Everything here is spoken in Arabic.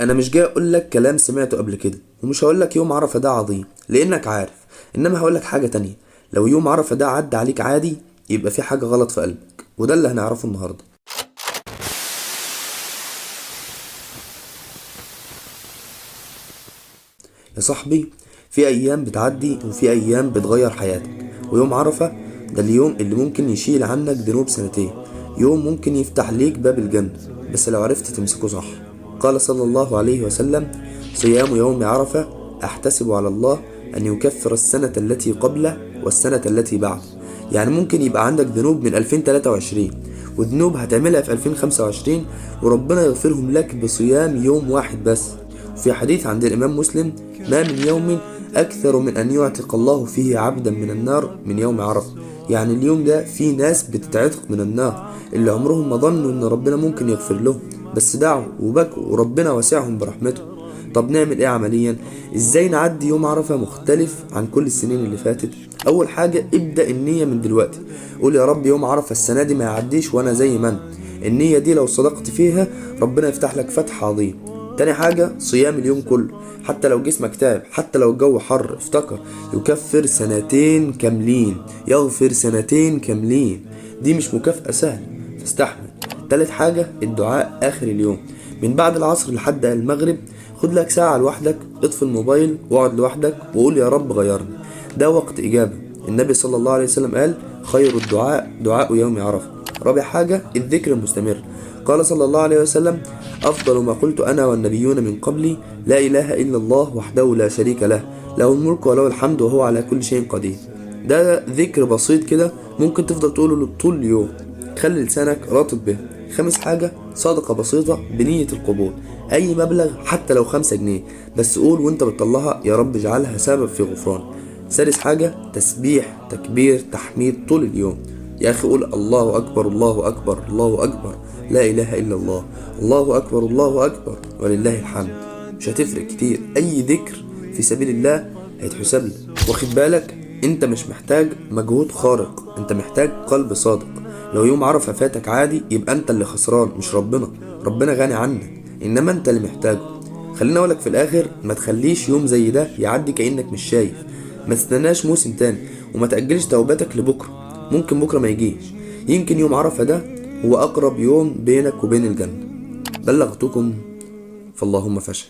انا مش جاي اقول لك كلام سمعته قبل كده، ومش هقول لك يوم عرفة ده عظيم لانك عارف، انما هقول لك حاجة تانية. لو يوم عرفة ده عدى عليك عادي يبقى في حاجة غلط في قلبك، وده اللي هنعرفه النهاردة. يا صاحبي، في ايام بتعدي وفي ايام بتغير حياتك، ويوم عرفة ده اليوم اللي ممكن يشيل عنك ذنوب سنتين، يوم ممكن يفتح ليك باب الجنة بس لو عرفت تمسكه صح. قال صلى الله عليه وسلم: صيام يوم عرفة احتسب على الله ان يكفر السنة التي قبله والسنة التي بعده. يعني ممكن يبقى عندك ذنوب من 2023 وذنوب هتعملها في 2025 وربنا يغفرهم لك بصيام يوم واحد بس. في حديث عند الإمام مسلم: ما من يوم أكثر من أن يعتق الله فيه عبدا من النار من يوم عرفة. يعني اليوم ده في ناس بتتعتق من النار اللي عمرهم ما ظنوا إن ربنا ممكن يغفر لهم، بس دعوا وبكوا وربنا وسعهم برحمته. طب نعمل ايه عمليا؟ ازاي نعدي يوم عرفة مختلف عن كل السنين اللي فاتت؟ اول حاجة ابدأ النية من دلوقتي. قول يا رب يوم عرفة السنة دي ما يعديش وانا زي ما انا. النية دي لو صدقت فيها ربنا يفتح لك فتح عظيم. تاني حاجة صيام اليوم كله، حتى لو جسمك تعب، حتى لو الجو حر، افتكر يكفر سنتين كاملين، يغفر سنتين كاملين. دي مش مكافأة سهلة، فاستحمل. تالت حاجة الدعاء آخر اليوم، من بعد العصر لحد المغرب خد لك ساعة لوحدك، اطفي الموبايل واقعد لوحدك وقول يا رب غيرني. ده وقت إجابة. النبي صلى الله عليه وسلم قال: خير الدعاء دعاء يوم عرفة. رابع حاجة الذكر المستمر. قال صلى الله عليه وسلم: أفضل ما قلت أنا والنبيون من قبلي لا إله إلا الله وحده لا شريك له، له الملك وله الحمد وهو على كل شيء قدير. ده ذكر بسيط كده ممكن تفضل تقوله طول اليوم، خلي لسانك رطب به. خامس حاجة صدقة بسيطة بنية القبول، أي مبلغ حتى لو 5 جنيه، بس قول وانت بتطلعها: يا رب اجعلها سبب في غفران. سادس حاجة تسبيح تكبير تحميد طول اليوم. يا أخي قول: الله أكبر الله أكبر الله أكبر لا إله إلا الله، الله أكبر الله أكبر ولله الحمد. مش هتفرق كتير، أي ذكر في سبيل الله هيتحسب لك. واخد بالك، انت مش محتاج مجهود خارق، انت محتاج قلب صادق. لو يوم عرفة فاتك عادي يبقى انت اللي خسران مش ربنا، ربنا غني عنك، انما انت اللي محتاجه. خليني اقولك في الاخر، ما تخليش يوم زي ده يعدي كأنك مش شايف. ما تستناش موسم تاني، وما تأجلش توبتك لبكرة، ممكن بكرة ما يجيش. يمكن يوم عرفة ده هو اقرب يوم بينك وبين الجنة. بلغتكم، فاللهم فاشهد.